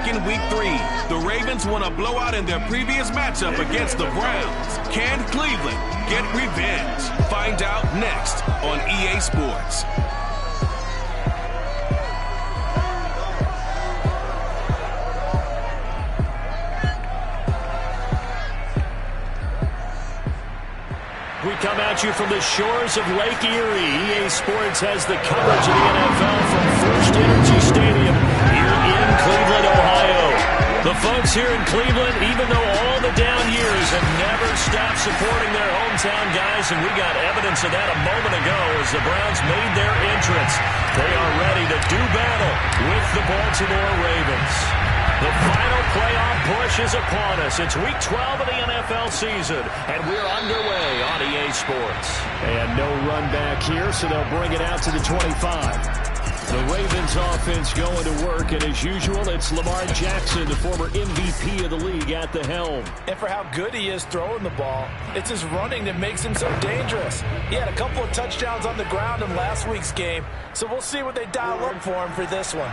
back in Week 3. The Ravens won a blowout in their previous matchup against the Browns. Can Cleveland get revenge? Find out next on EA Sports. We come at you from the shores of Lake Erie. EA Sports has the coverage of the NFL from First Energy Stadium here in Cleveland, Ohio. The folks here in Cleveland, even though all the down years, have never stopped supporting their hometown guys, and we got evidence of that a moment ago as the Browns made their entrance. They are ready to do battle with the Baltimore Ravens. The final playoff push is upon us. It's Week 12 of the NFL season, and we're underway on EA Sports. And no run back here, so they'll bring it out to the 25. The Ravens offense going to work, and as usual, it's Lamar Jackson, the former MVP of the league, at the helm. And for how good he is throwing the ball, it's his running that makes him so dangerous. He had a couple of touchdowns on the ground in last week's game, so we'll see what they dial up for him for this one.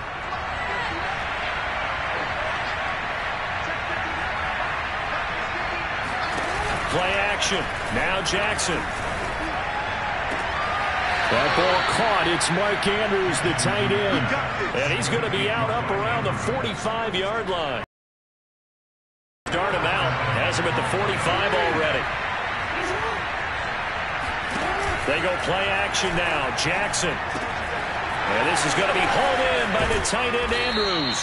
Play action. Now Jackson. That ball caught. It's Mark Andrews, the tight end. And he's going to be out up around the 45-yard line. Start him out. Has him at the 45 already. They go play action now. Jackson. And this is going to be hauled in by the tight end Andrews.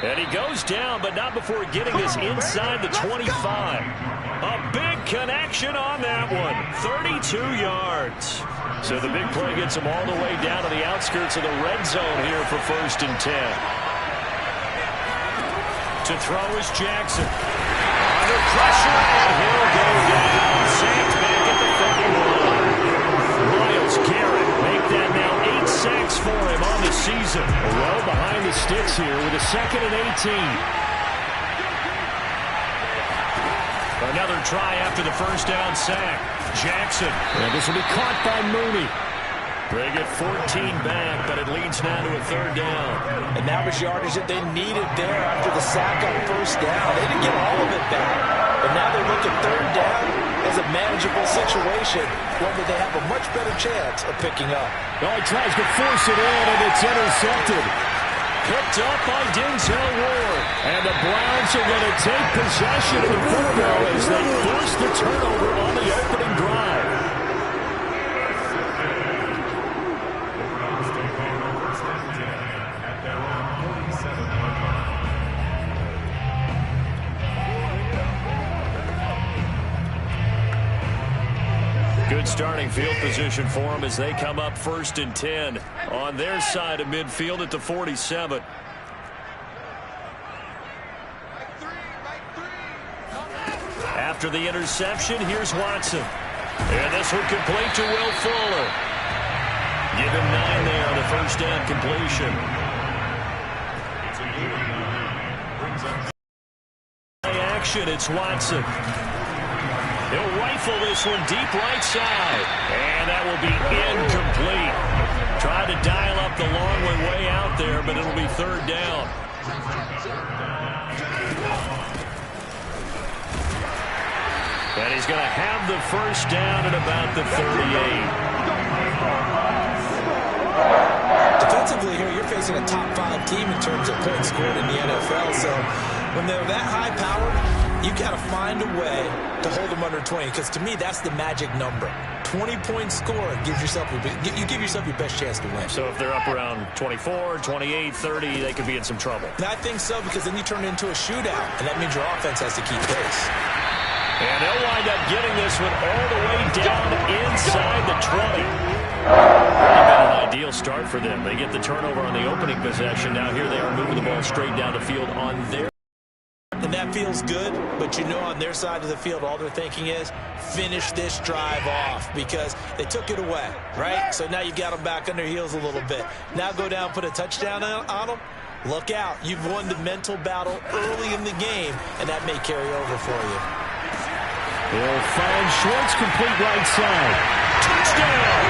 And he goes down, but not before getting this inside the 25. A big connection on that one. 32 yards. So the big play gets him all the way down to the outskirts of the red zone here for 1st and 10. To throw is Jackson. Under pressure, and he'll go down. Sacked back at the 31. Myles Garrett make that now 8 sacks for him on the season. Well behind the sticks here with a 2nd and 18. Another try after the first down sack. Jackson. And this will be caught by Mooney. They get 14 back, but it leads now to a 3rd down. And that was yardage that they needed there after the sack on 1st down. They didn't get all of it back. But now they look at 3rd down as a manageable situation, one that they have a much better chance of picking up. Oh, he tries to force it in, and it's intercepted. Picked up by Denzel Ward. And the Browns are going to take possession of the football as they force the turnover on the opening drive. Good starting field position for them as they come up 1st and 10 on their side of midfield at the 47. After the interception, here's Watson. And this one complete to Will Fuller. Give him 9 there on the 1st down completion. Play action, it's Watson. He'll rifle this one deep right side. And that will be incomplete. Tried to dial up the long one way out there, but it'll be 3rd down. And he's going to have the 1st down at about the 38. Defensively here, you're facing a top 5 team in terms of points scored in the NFL. So when they're that high powered, you got to find a way to hold them under 20, because to me, that's the magic number. 20 points scored gives yourself you give yourself your best chance to win. So if they're up around 24, 28, 30, they could be in some trouble. And I think so, because then you turn it into a shootout, and that means your offense has to keep pace. And they'll wind up getting this one all the way down inside the 20. Really been an ideal start for them. They get the turnover on the opening possession. Now here they are moving the ball straight down the field on their. And that feels good, but you know on their side of the field, all they're thinking is finish this drive off, because they took it away, right? So now you got them back on their heels a little bit. Now go down, put a touchdown on them. Look out. You've won the mental battle early in the game, and that may carry over for you. They'll find Schwartz complete right side. Touchdown!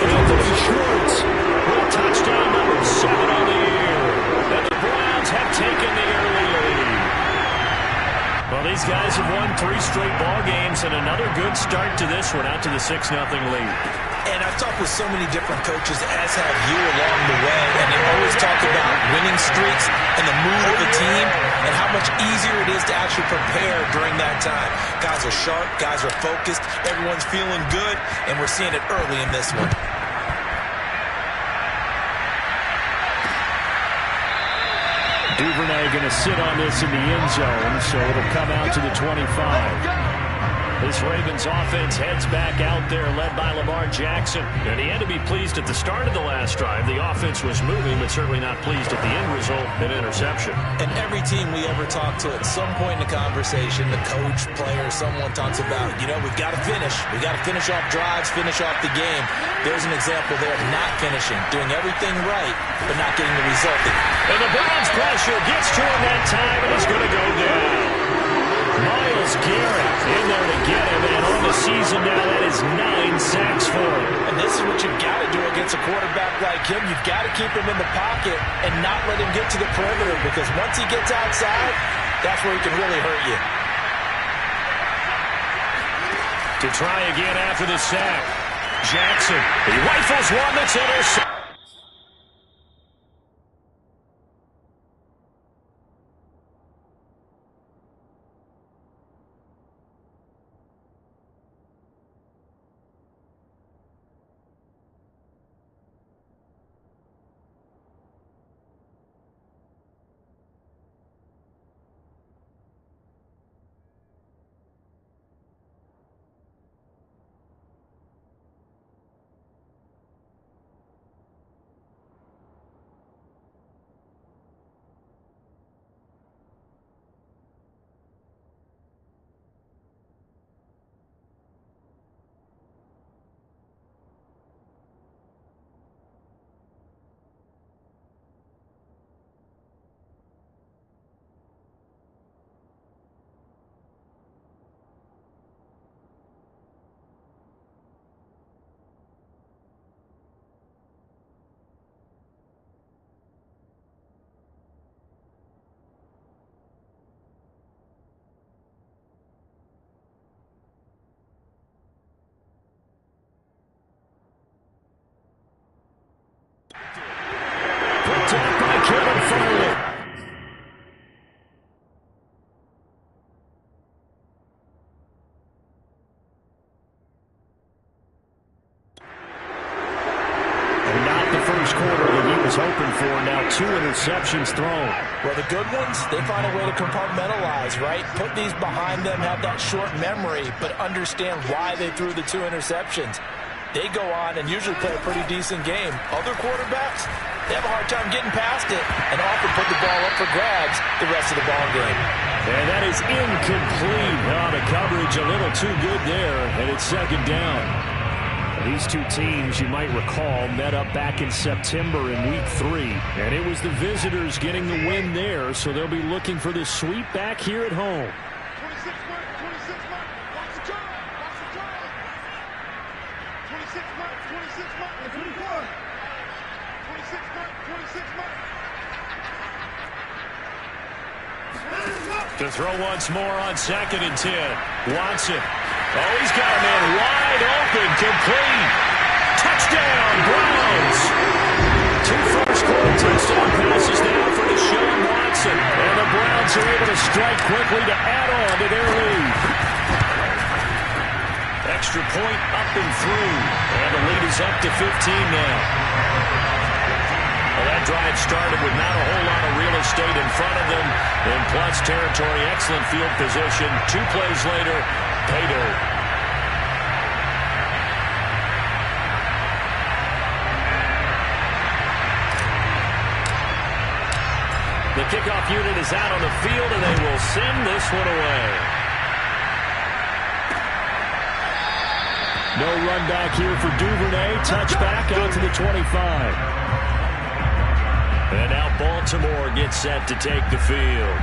Anthony Schwartz with touchdown number 7 on the year. And the Browns have taken have won 3 straight ball games, and another good start to this one, out to the 6-0 lead. And I've talked with so many different coaches, as have you, along the way, and they always talk about winning streaks and the mood of the team and how much easier it is to actually prepare during that time. Guys are sharp, guys are focused, everyone's feeling good, and we're seeing it early in this one. Duvernay going to sit on this in the end zone, so it'll come out to the 25. This Ravens offense heads back out there, led by Lamar Jackson. And he had to be pleased at the start of the last drive. The offense was moving, but certainly not pleased at the end result, an interception. And every team we ever talk to, at some point in the conversation, the coach, player, someone talks about, you know, we've got to finish. We've got to finish off drives, finish off the game. There's an example there of not finishing, doing everything right, but not getting the result. And the Browns pressure gets to him that time, and it's going to go down. Myles Garrett in there to get him, and on the season now, that is 9 sacks for him. And this is what you've got to do against a quarterback like him. You've got to keep him in the pocket and not let him get to the perimeter, because once he gets outside, that's where he can really hurt you. To try again after the sack, Jackson, he rifles one that's intercepted. Hoping for now, 2 interceptions thrown. Well, the good ones, they find a way to compartmentalize, right? Put these behind them, have that short memory, but understand why they threw the 2 interceptions. They go on and usually play a pretty decent game. Other quarterbacks, they have a hard time getting past it and often put the ball up for grabs the rest of the ball game. And that is incomplete. Oh, the coverage a little too good there, and it's second down. These two teams, you might recall, met up back in September in Week 3. And it was the visitors getting the win there, so they'll be looking for the sweep back here at home. 26 mark, watch the drive, watch the drive. 26 mark, 24. 26 mark. To throw once more on 2nd and 10. Watson. Oh, he's got a man wide open, complete. Touchdown, Browns. 2 first-quarter touchdown passes now for Deshaun Watson. And the Browns are able to strike quickly to add on to their lead. Extra point up and through. And the lead is up to 15 now. Well, that drive started with not a whole lot of real estate in front of them. In plus territory, excellent field position. 2 plays later, pay dirt. The kickoff unit is out on the field, and they will send this one away. No run back here for Duvernay. Touchback out to the 25. And now Baltimore gets set to take the field.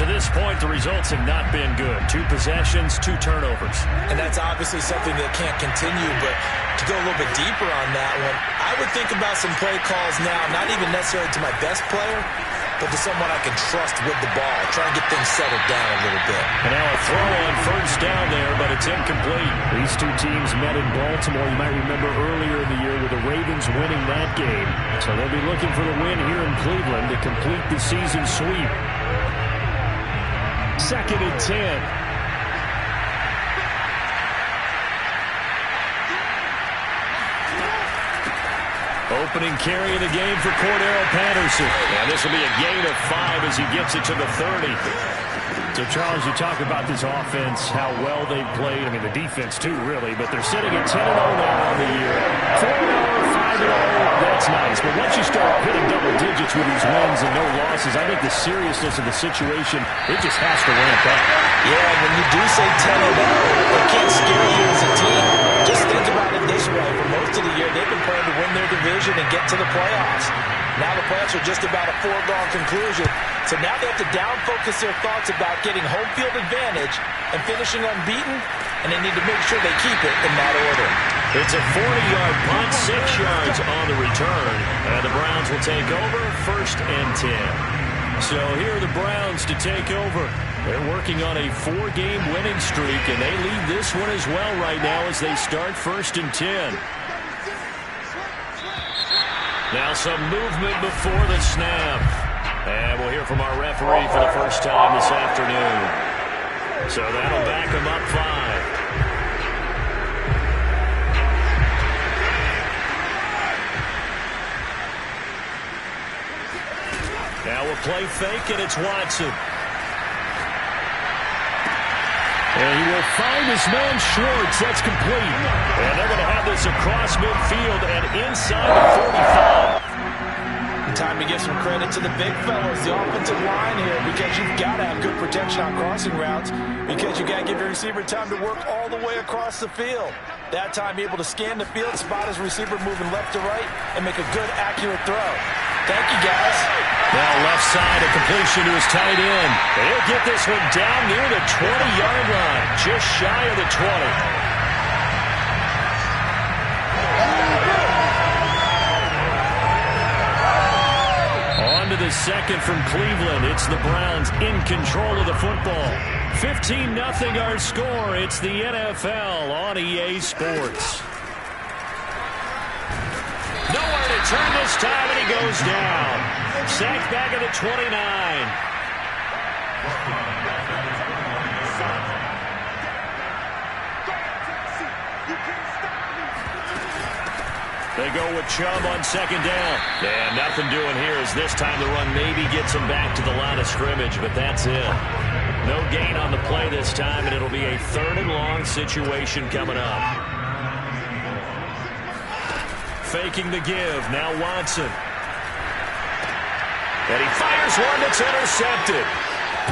To this point, the results have not been good. 2 possessions, 2 turnovers. And that's obviously something that can't continue, but to go a little bit deeper on that one, I would think about some play calls now, not even necessarily to my best player, but to someone I can trust with the ball. Try and get things settled down a little bit. And now a throw on first down there, but it's incomplete. These two teams met in Baltimore. You might remember earlier in the year with the Ravens winning that game. So they'll be looking for the win here in Cleveland to complete the season sweep. 2nd and 10. Opening carry of the game for Cordero Patterson. And this will be a gain of 5 as he gets it to the 30. So, Charles, you talk about this offense, how well they've played. I mean, the defense, too, really. But they're sitting at 10-0 now on the year. 4-0, 5-0, that's nice. But once you start hitting double digits with these wins and no losses, I think the seriousness of the situation, it just has to ramp up. Yeah, when you do say 10-0, it can't scare you as a team. Just think about it this way. For most of the year, they've been playing to win their division and get to the playoffs. Now the playoffs are just about a foregone conclusion. So now they have to down-focus their thoughts about getting home field advantage and finishing unbeaten, and they need to make sure they keep it in that order. It's a 40-yard punt, 6 yards on the return, and the Browns will take over 1st and 10. So here are the Browns to take over. They're working on a 4-game winning streak, and they lead this one as well right now as they start 1st and 10. Now some movement before the snap. And we'll hear from our referee for the first time this afternoon. So that'll back him up 5. Now we'll play fake, and it's Watson. And he will find his man Schwartz. That's complete. And they're going to have this across midfield and inside the 45. Time to give some credit to the big fellas, the offensive line here, because you've got to have good protection on crossing routes, because you got to give your receiver time to work all the way across the field. That time, able to scan the field, spot his receiver moving left to right, and make a good, accurate throw. Thank you, guys. Now left side, a completion to his tight end. He'll get this one down near the 20-yard line, just shy of the 20. To the second from Cleveland. It's the Browns in control of the football. 15-0 our score. It's the NFL on EA Sports. Nowhere to turn this time, and he goes down. Sacked back at the 29. They go with Chubb on 2nd down. Yeah, nothing doing here as this time the run maybe gets him back to the line of scrimmage, but that's it. No gain on the play this time, and it'll be a 3rd and long situation coming up. Faking the give. Now Watson. And he fires one that's intercepted.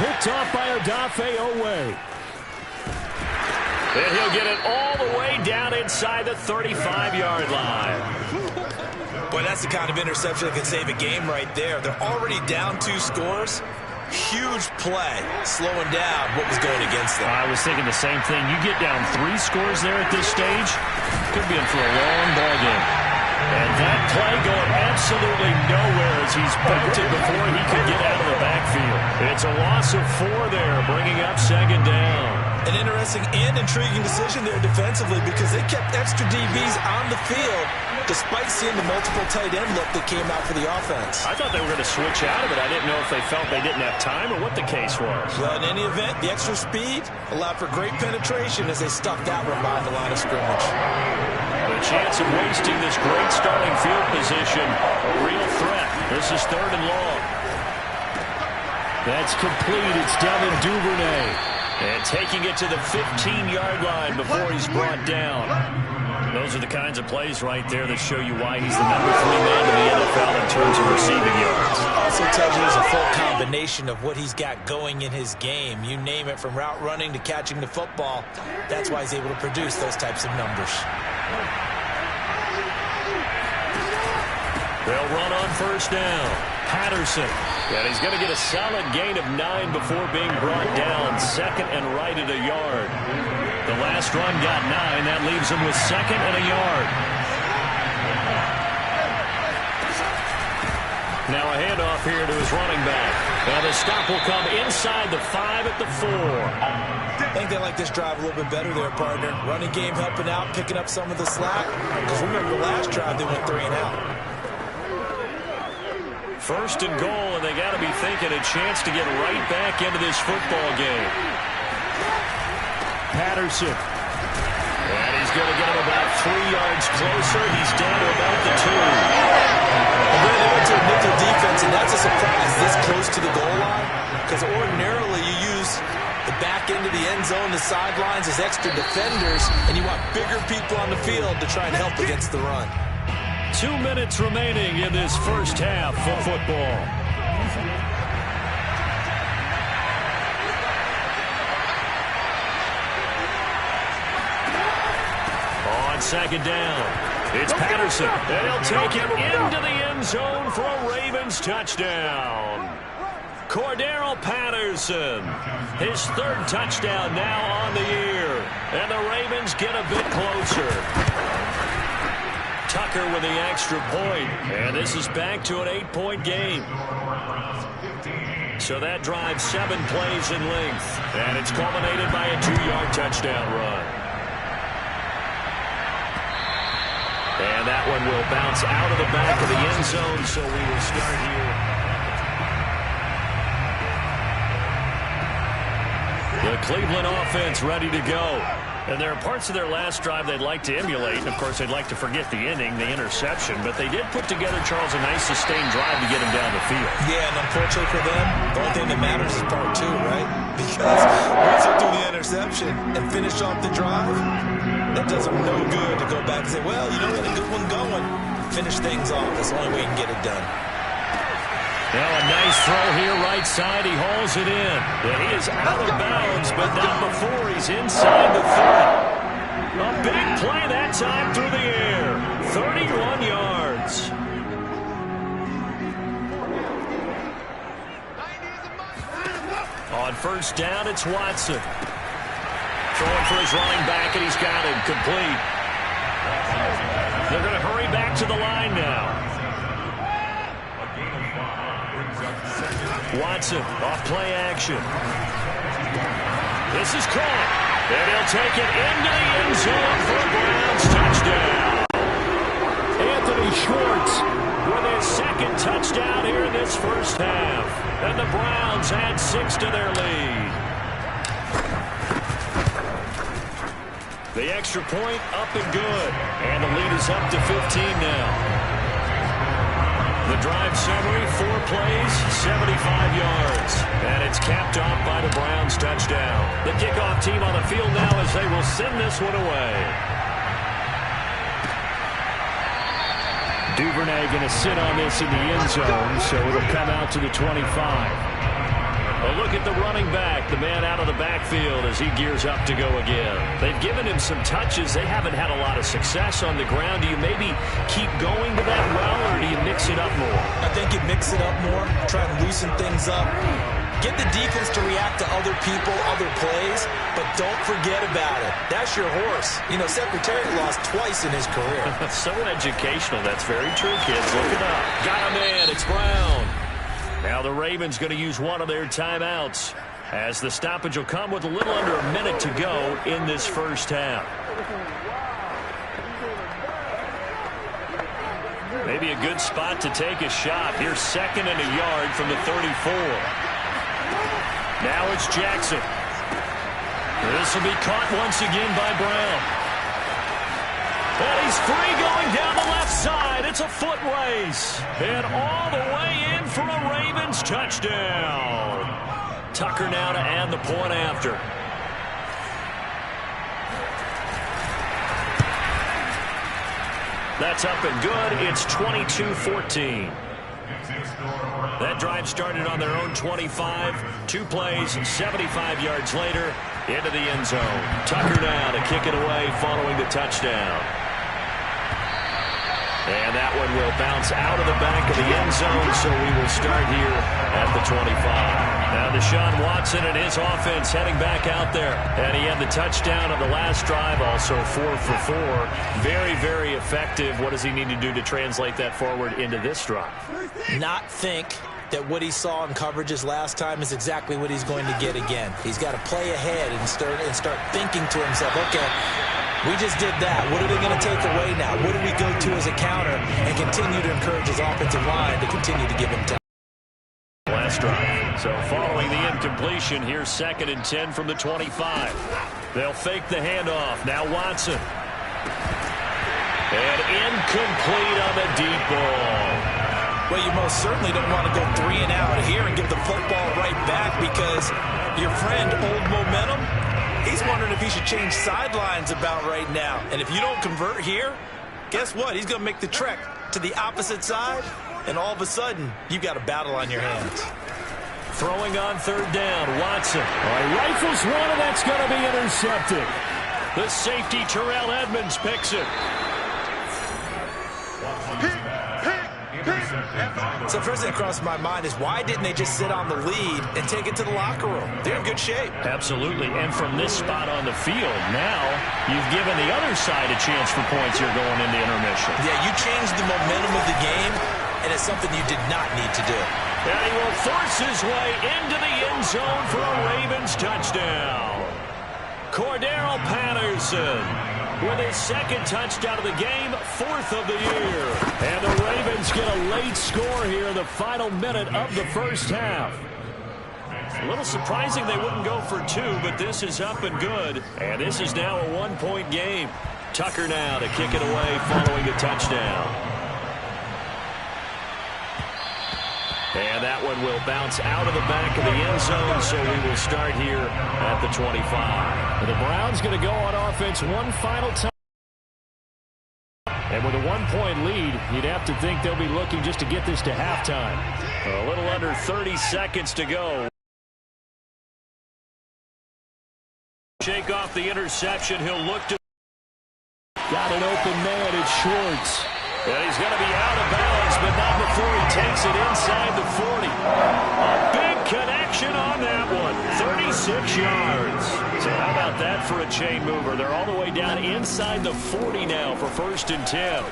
Picked off by Odafe Owe. And he'll get it all the way down inside the 35-yard line. Boy, that's the kind of interception that can save a game right there. They're already down 2 scores. Huge play, slowing down what was going against them. I was thinking the same thing. You get down 3 scores there at this stage, could be in for a long ball game. And that play going absolutely nowhere as he's bunted before he could get out of the backfield. It's a loss of 4 there, bringing up 2nd down. An interesting and intriguing decision there defensively, because they kept extra DBs on the field despite seeing the multiple tight end look that came out for the offense. I thought they were going to switch out of it. I didn't know if they felt they didn't have time or what the case was. Well, in any event, the extra speed allowed for great penetration as they stuffed that one behind the line of scrimmage. The chance of wasting this great starting field position, a real threat. This is 3rd and long. That's complete. It's Devin Duvernay. And taking it to the 15-yard line before he's brought down. Those are the kinds of plays right there that show you why he's the number 3 man in the NFL in terms of receiving yards. Also tells you there's a full combination of what he's got going in his game. You name it, from route running to catching the football. That's why he's able to produce those types of numbers. They'll run on 1st down. Patterson. And he's going to get a solid gain of 9 before being brought down. 2nd and right at a yard. The last run got 9. That leaves him with 2nd and a yard. Now a handoff here to his running back. Now the stop will come inside the 5 at the 4. I think they like this drive a little bit better there, partner. Running game helping out, picking up some of the slack. Because remember the last drive they went 3 and out. First and goal, and they got to be thinking a chance to get right back into this football game. Patterson. And he's going to get him about 3 yards closer. He's down to about the 2. And then they went to a nickel defense, and that's a surprise this close to the goal line. Because ordinarily you use the back end of the end zone, the sidelines as extra defenders, and you want bigger people on the field to try and help against the run. 2 minutes remaining in this first half of football. On second down, it's Patterson, and he'll take it into the end zone for a Ravens touchdown. Cordero Patterson, his 3rd touchdown now on the year, and the Ravens get a bit closer. Tucker with the extra point, and this is back to an 8-point game. So that drives 7 plays in length, and it's culminated by a 2-yard touchdown run. And that one will bounce out of the back of the end zone, so we will start here. The Cleveland offense ready to go. And there are parts of their last drive they'd like to emulate. And, of course, they'd like to forget the inning, the interception. But they did put together, Charles, a nice sustained drive to get him down the field. Yeah, and unfortunately for them, the only thing that matters is part 2, right? Because once they do the interception and finish off the drive, that does them no good to go back and say, well, you know, we had a good one going. Finish things off. That's the only way you can get it done. Now a nice throw here, right side. He hauls it in. And he is out of bounds, but not before he's inside the 30. A big play that time through the air. 31 yards. On first down, it's Watson. Throwing for his running back, and he's got him complete. They're going to hurry back to the line now. Watson off play action. This is caught. And he'll take it into the end zone for a Browns touchdown. Anthony Schwartz with his 2nd touchdown here in this first half. And the Browns add 6 to their lead. The extra point up and good. And the lead is up to 15 now. The drive summary, 4 plays, 75 yards. And it's capped off by the Browns touchdown. The kickoff team on the field now as they will send this one away. Duvernay going to sit on this in the end zone, so it'll come out to the 25. A look at the running back, the man out of the backfield as he gears up to go again. They've given him some touches. They haven't had a lot of success on the ground. Do you maybe keep going to that well, or do you mix it up more? I think you mix it up more, try and loosen things up. Get the defense to react to other people, other plays, but don't forget about it. That's your horse. You know, Secretary lost twice in his career. So educational. That's very true, kids. Look it up. Got a man. It's Brown. Now the Ravens going to use one of their timeouts as the stoppage will come with a little under a minute to go in this first half. Maybe a good spot to take a shot. Here's 2nd and a yard from the 34. Now it's Jackson. This will be caught once again by Brown. And he's free going down the left side. It's a foot race. And all the way in for a Ravens touchdown. Tucker now to add the point after. That's up and good. It's 22-14. That drive started on their own 25. 2 plays, 75 yards later, into the end zone. Tucker now to kick it away following the touchdown. And that one will bounce out of the back of the end zone, so we will start here at the 25. Now Deshaun Watson and his offense heading back out there. And he had the touchdown on the last drive, also 4 for 4. Very, very effective. What does he need to do to translate that forward into this drive? Not think that what he saw in coverages last time is exactly what he's going to get again. He's got to play ahead and start thinking to himself, okay, we just did that. What are they going to take away now? What do we go to as a counter? And continue to encourage his offensive line to continue to give him time. Last drive. So following the incompletion, here's 2nd and 10 from the 25. They'll fake the handoff. Now Watson. And incomplete on the deep ball. Well, you most certainly don't want to go 3 and out here and give the football right back, because your friend, Old Momentum, he's wondering if he should change sidelines about right now. And if you don't convert here, guess what? He's going to make the trek to the opposite side, and all of a sudden, you've got a battle on your hands. Throwing on 3rd down, Watson. Rifles one, and that's going to be intercepted. The safety, Terrell Edmonds, picks it. So first thing that crossed my mind is, why didn't they just sit on the lead and take it to the locker room? They're in good shape. Absolutely. And from this spot on the field, now you've given the other side a chance for points here going into intermission. Yeah, you changed the momentum of the game, and it's something you did not need to do. And he will force his way into the end zone for a Ravens touchdown. Cordero Patterson with his 2nd touchdown of the game, 4th of the year. And the Ravens get a late score here in the final minute of the first half. A little surprising they wouldn't go for 2, but this is up and good. And this is now a 1-point game. Tucker now to kick it away following the touchdown. And that one will bounce out of the back of the end zone, so we will start here at the 25. The Browns going to go on offense one final time. And with a 1-point lead, you'd have to think they'll be looking just to get this to halftime. A little under 30 seconds to go. Shake off the interception. He'll look to... Got an open man. It's Schwartz. And he's going to be out of bounds, but not before he takes it inside the 40. A big connection on that one. 36 yards. So how about that for a chain mover? They're all the way down inside the 40 now for 1st and 10.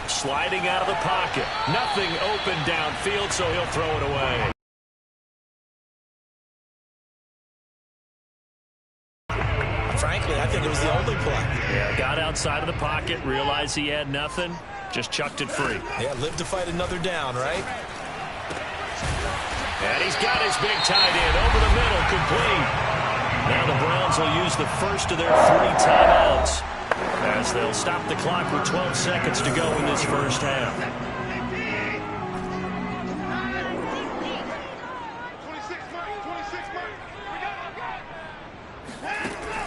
Sliding out of the pocket. Nothing open downfield, so he'll throw it away. Frankly, I think it was the only play. Yeah, got outside of the pocket, realized he had nothing, just chucked it free. Yeah, live to fight another down, right? And he's got his big tight end over the middle, complete. Now the Browns will use the first of their 3 timeouts as they'll stop the clock with 12 seconds to go in this first half.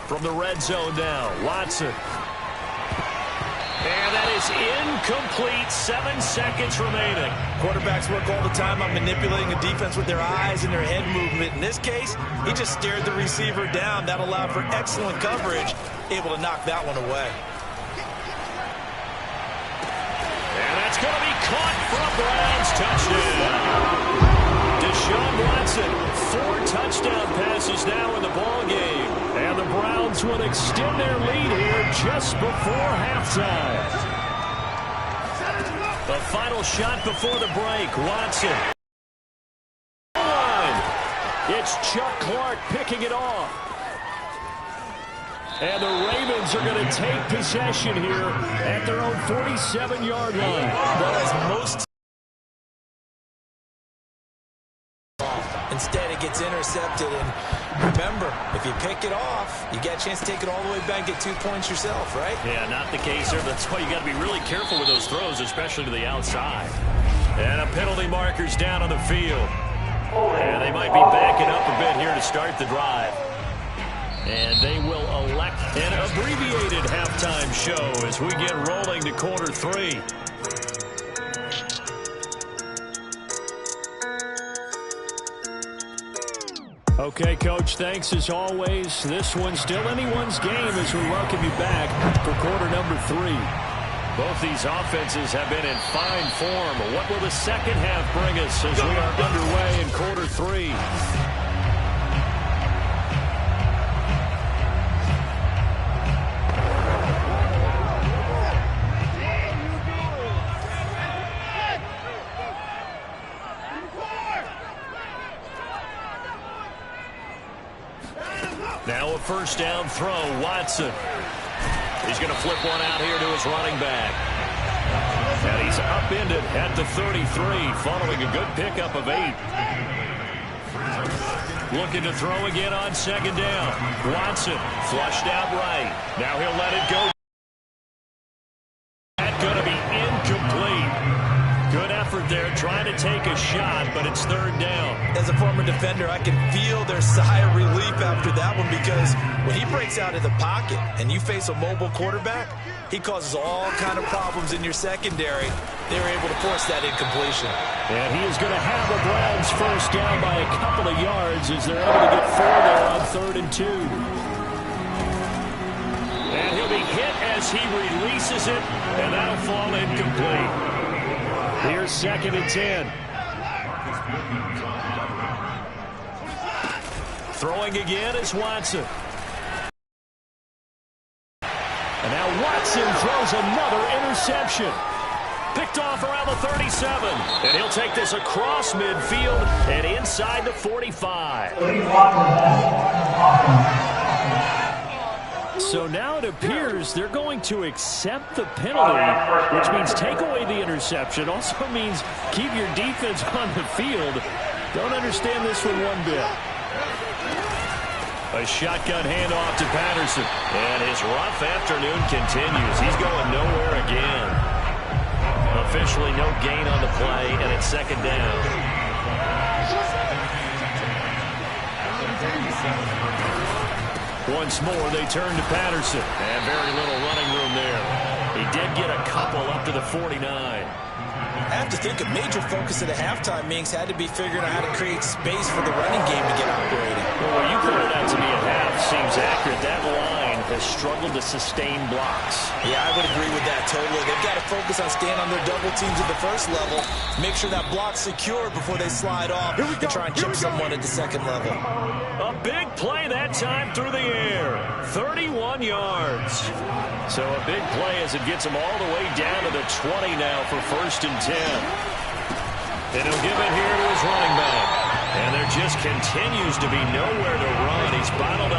From the red zone now, Watson. And that is incomplete. 7 seconds remaining. Quarterbacks work all the time on manipulating the defense with their eyes and their head movement. In this case, he just stared the receiver down. That allowed for excellent coverage, able to knock that one away. And that's going to be caught for a Browns touchdown. Deshaun Watson, 4 touchdown passes now in the ballgame. And the Browns would extend their lead here just before halftime. The final shot before the break, Watson. It's Chuck Clark picking it off. And the Ravens are going to take possession here at their own 47-yard line. Well, as most... Instead, it gets intercepted, and remember, if you pick it off, you get a chance to take it all the way back and get 2 points yourself, right? Yeah, not the case there. That's why you got to be really careful with those throws, especially to the outside. And a penalty marker's down on the field. And they might be backing up a bit here to start the drive. And they will elect an abbreviated halftime show as we get rolling to quarter 3. Okay, Coach, thanks as always. This one's still anyone's game as we welcome you back for quarter number 3. Both these offenses have been in fine form. What will the second half bring us as we are underway in quarter three? Now a first down throw, Watson. He's going to flip one out here to his running back. And he's upended at the 33, following a good pickup of 8. Looking to throw again on second down. Watson flushed out right. Now he'll let it go. That's going to be incomplete. Good effort there, trying to take a shot, but it's third down. As a former defender, I can feel their sigh of relief after that one, because when he breaks out of the pocket and you face a mobile quarterback, he causes all kind of problems in your secondary. They were able to force that incompletion. And he is going to have the Browns first down by a couple of yards as they're able to get 4 there on 3rd and 2. And he'll be hit as he releases it, and that'll fall incomplete. Here's 2nd and 10. Throwing again is Watson. And now Watson throws another interception. Picked off around the 37. And he'll take this across midfield and inside the 45. So now it appears they're going to accept the penalty, which means take away the interception. Also means keep your defense on the field. Don't understand this one one bit. A shotgun handoff to Patterson. And his rough afternoon continues. He's going nowhere again. Officially no gain on the play, and it's 2nd down. Once more, they turn to Patterson. And very little running room there. He did get a couple up to the 49. I have to think a major focus at a halftime, Minks, had to be figuring out how to create space for the running game to get operating. Well, what you pointed out to me at half seems accurate. That line has struggled to sustain blocks. Yeah, I would agree with that totally. They've got to focus on staying on their double teams at the first level, make sure that block's secure before they slide off and try and chip someone at the second level. A big play that time through the air. 31 yards. So a big play as it gets him all the way down to the 20 now for 1st and 10. And he'll give it here to his running back. And there just continues to be nowhere to run. He's bottled up.